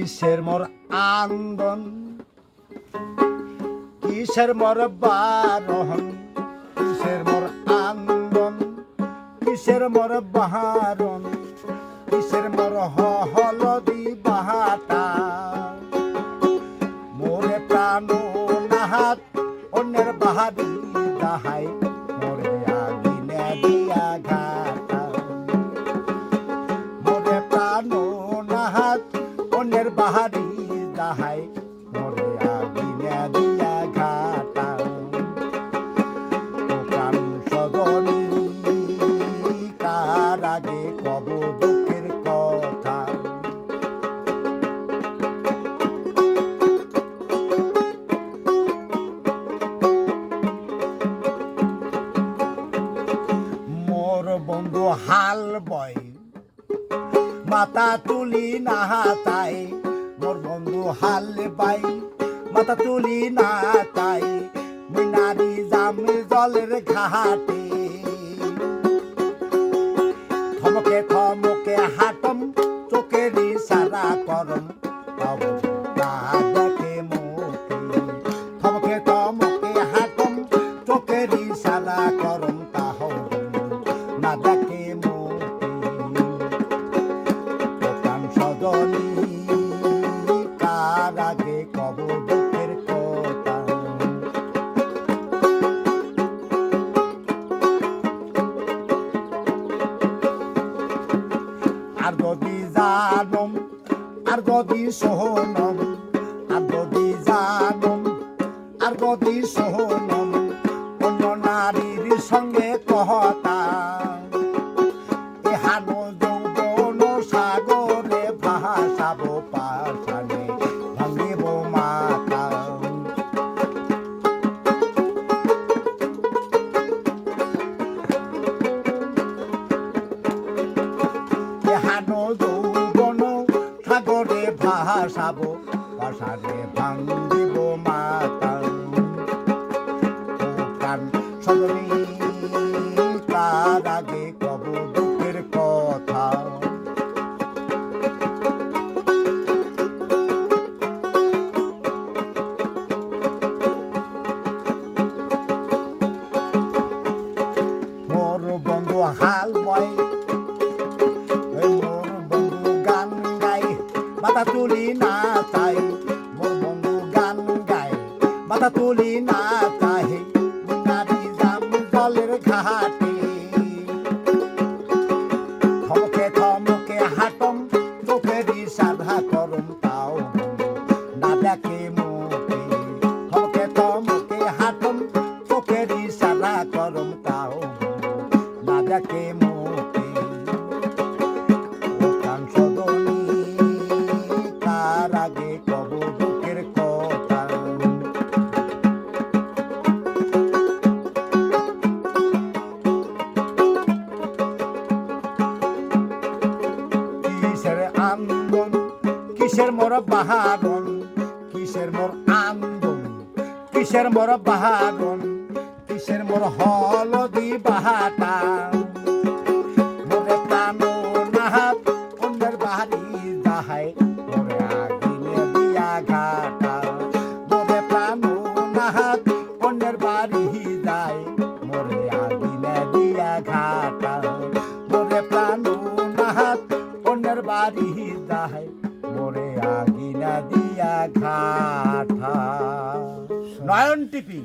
কিসের মোর আন্দন, কিসের মোর বারণ, কিসের মোর আন্দন, কিসের মোর বারণ, কিসের মোর হলদি বাহাটা। মোরে প্রাণ নাহাত অন্যের বাহারি দাহাই, মোরে আগিনে দিয়া ঘাটা। মোরে প্রাণ নাহাত অন্যের বাহারি দাহাই, মোরে আগিনে দিয়া ঘাটা। প্রাণ সজনী কার আগে কব দুঃখের কথা। মোর বন্ধু হাল বয় মাথা তুলি না তাই, মোর বন্ধু হাল বাই মাথা তুলি না তাই। মিনারি জাম জলের ঘাটে, থমকে থমকে হাটম চোখের ইশারা করম, তাও না দেখে মুখে। থমকে থমকে হাটম চোখের ইশারা করম, তাও না দেখে মুখে। প্রাণ সজনী কার আগে কব দুঃখের কথা। আর যদি জানম, আর যদি সোহনম, আর যদি জানম, আর যদি সোহনম অন্য নারীর সঙ্গে কথা। এহানো যৌবন সাগরে ভাসাবো পাশানে, ভাঙিব মাথা। এহানো যৌবন সাগরে ভাসাবো পাশানে, ভাঙিব মাথা। প্রাণ সজনী কার আগে কব দুঃখের কথা। মোর বন্ধু হাল বয়, মোর বন্ধু গান গায় মাথা তুলি না তাই। মোর বন্ধু গান গায় মাথা তুলি না তাই। মিনারি জাম জলের ঘাটে, থমকে থমকে হাটম চোখের ইশারা করম, তাও না দেখে মুখে। থমকে থমকে হাটম চোখের ইশারা করম, তাও না দেখে মুখে। প্রাণ সজনী কার আগে কব দুঃখের কথা। কিসের আন্দন, কিসের মোর বাহারণ, কিসের মোর আন্দন, কিসের মোর বাহারণ, কিসের মোর হলদি বাহাটা। মোরে প্রাণ নাহাত অন্যের বাহারি দাহাই, মোরে আগিনে দিয়া ঘাটা। মোরে প্রাণ নাহাত অন্যের বাড়ি যায়, মোরে আগিনে দিয়া ঘাটা। মোরে প্রাণ নাহাত অন্যের বাড়ি যায়, মোরে আগিনা দিয়া ঘাটা। নয়ন টিপি।